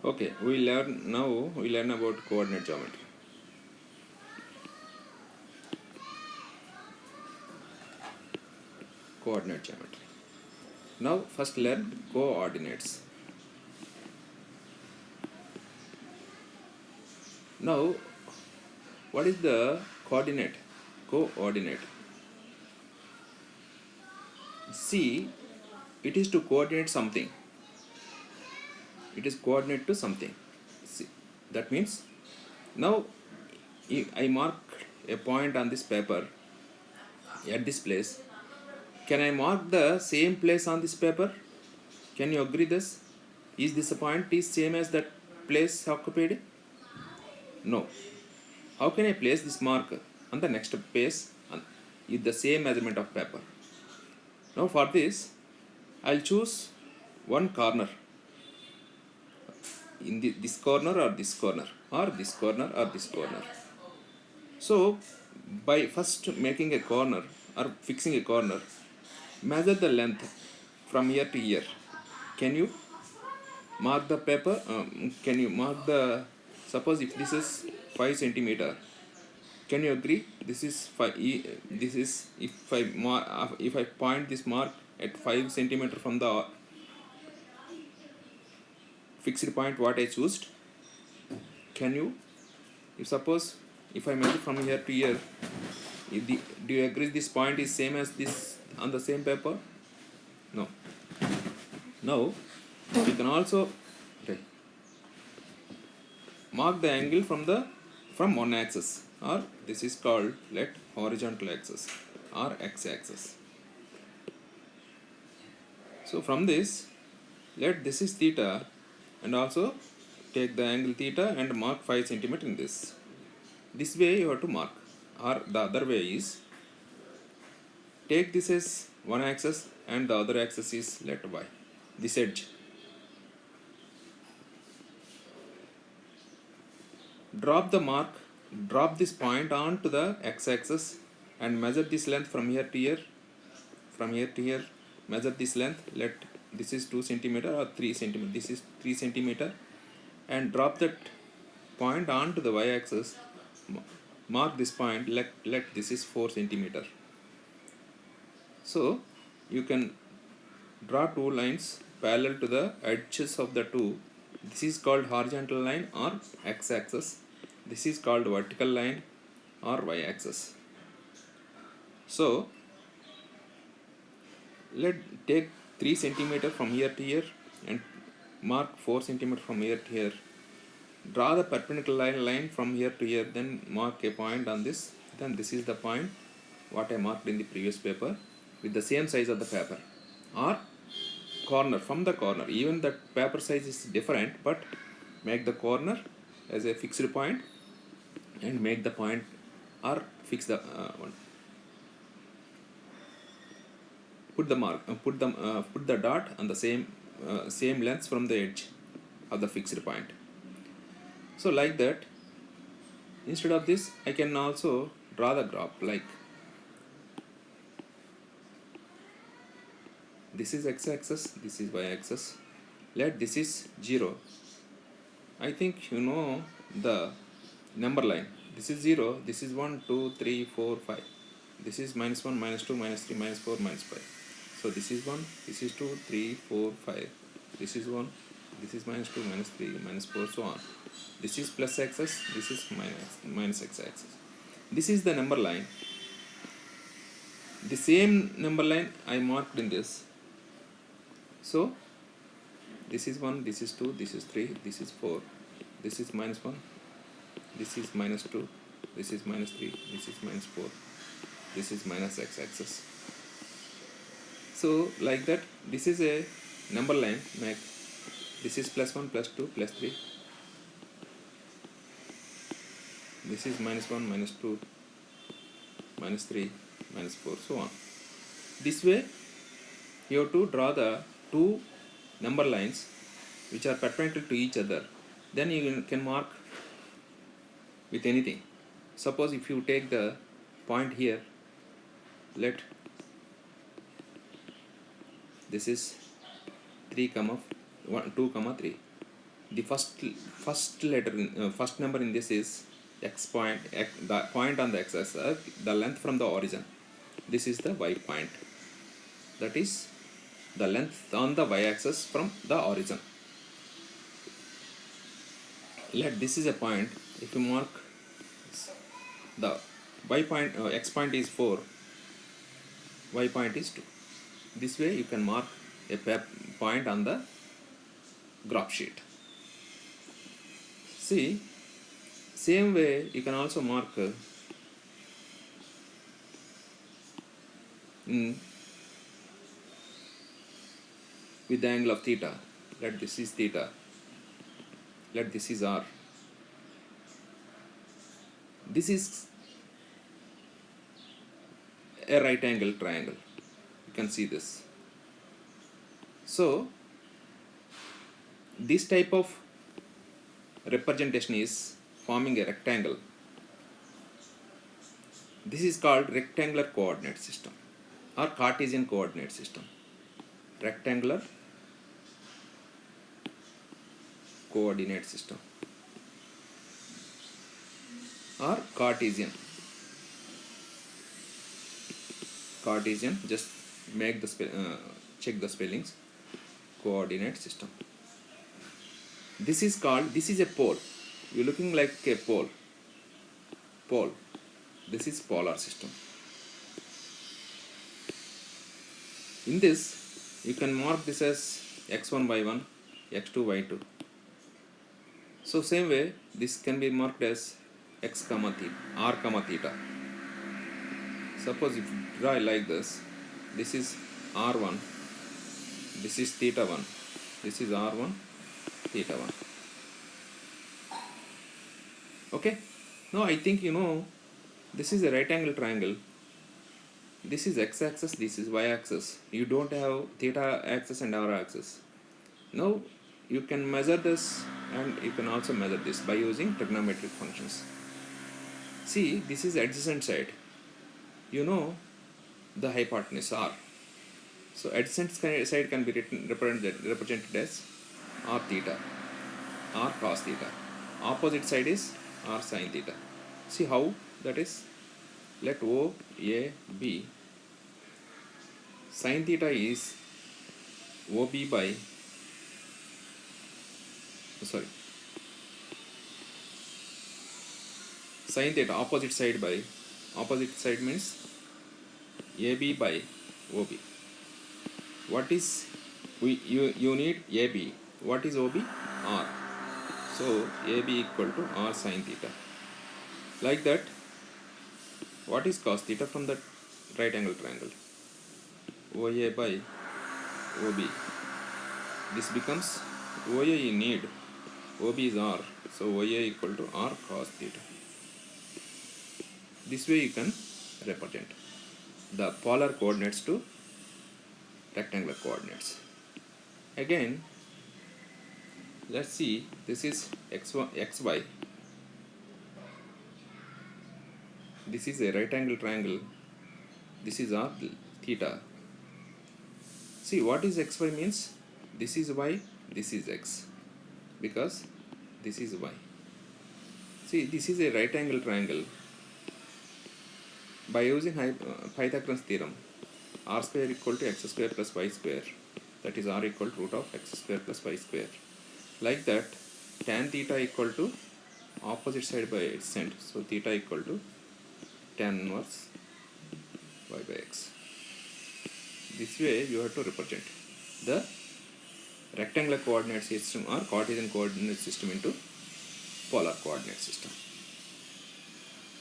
Okay, we learn about coordinate geometry. Coordinate geometry. Now first learn coordinates. Now what is the coordinate? Coordinate. See, it is to coordinate something. It is coordinate to something. See, that means now if I mark a point on this paper at this place. Can I mark the same place on this paper? Can you agree this? Is this a point is same as that place occupied? No. How can I place this mark on the next place with the same measurement of paper? Now for this, I'll choose one corner. In this corner or this corner or this corner or this corner. So by first making a corner or fixing a corner, measure the length from here to here. Can you mark the paper? Can you mark the, suppose if this is 5 centimeter, can you agree this is 5, this is if I point this mark at 5 centimeter from the fixed point what I chose? Can you, if suppose if I measure from here to here, do you agree this point is same as this on the same paper? No. Now you can also mark the angle from one axis, or this is called let horizontal axis or x-axis. So from this, let this is theta, and also take the angle theta and mark 5 centimeter in this. This way you have to mark, or the other way is take this as one axis and the other axis is let y, this edge. Drop this point onto the x-axis and measure this length from here to here. From here to here, measure this length. Let this is 2 centimeter or 3 centimeter. This is 3 centimeter, and drop that point onto the y-axis. Mark this point. Let this is 4 centimeter. So you can draw two lines parallel to the edges of the two. This is called horizontal line or x-axis. This is called vertical line or y-axis. So let take 3 centimeter from here to here and mark 4 centimeter from here to here. Draw the perpendicular line from here to here, then mark a point on this. Then this is the point what I marked in the previous paper with the same size of the paper, or corner from the corner. Even the paper size is different, but make the corner as a fixed point and make the point or fix the one. Put the dot on the same length from the edge of the fixed point. So like that, instead of this, I can also draw the graph like this is x-axis, this is y-axis. Let this is 0. I think you know the number line. This is 0, this is 1, 2, 3, 4, 5. This is -1, -2, -3, -4, -5. So this is 1, this is 2, 3, 4, 5. This is 1, this is -2, -3, -4, so on. This is plus axis, this is minus x-axis. This is the number line. The same number line I marked in this. So this is 1, this is 2, this is 3, this is 4, this is -1, this is -2, this is -3, this is -4, this is minus x-axis. So like that, this is a number line. Make this is +1, +2, +3. This is -1, -2, -3, -4, so on. This way you have to draw the two number lines which are perpendicular to each other. Then you can mark with anything. Suppose if you take the point here, let this is 3, 2, 3. the first letter first number in this is x point, the point on the x-axis, the length from the origin. This is the y point, that is the length on the y-axis from the origin. Let this is a point. If you mark the y point, x point is 4, y point is 2. This way you can mark a point on the graph sheet. See, same way you can also mark with the angle of theta. Let this is theta, let this is r. This is a right angle triangle, you can see this. So this type of representation is forming a rectangle. This is called rectangular coordinate system or Cartesian coordinate system. Rectangular coordinate system or Cartesian. Cartesian, just make the check the spellings. Coordinate system. This is called, this is a pole. You're looking like a pole. Pole. This is polar system. In this, you can mark this as x1 y1, x2 y2. So same way, this can be marked as x comma theta, r comma theta. Suppose if you draw like this is r1, this is theta 1, this is r1, theta 1. Okay, now I think you know this is a right angle triangle. This is x-axis, this is y-axis. You don't have theta axis and r axis. Now you can measure this and you can also measure this by using trigonometric functions. See, this is adjacent side. You know the hypotenuse r. So adjacent side can be represented as r theta, r cos theta. Opposite side is r sin theta. See how that is? Let O, A, B. Sin theta is OB by, sorry, sin theta opposite side by, opposite side means AB by OB. What is, you need AB. What is OB? R. So AB equal to R sin theta. Like that, what is cos theta from the right angle triangle? OA by OB. This becomes OA you need, OB is R, so OA equal to R cos theta. This way you can represent the polar coordinates to rectangular coordinates. Again, let's see, this is xy. This is a right angle triangle. This is r theta. See, what is xy means? This is y, this is x, because this is y. See, this is a right angle triangle. By using Pythagoras theorem, r square equal to x square plus y square, that is r equal to root of x square plus y square. Like that, tan theta equal to opposite side by adjacent, so theta equal to tan inverse y by x. This way you have to represent the rectangular coordinate system or Cartesian coordinate system into polar coordinate system.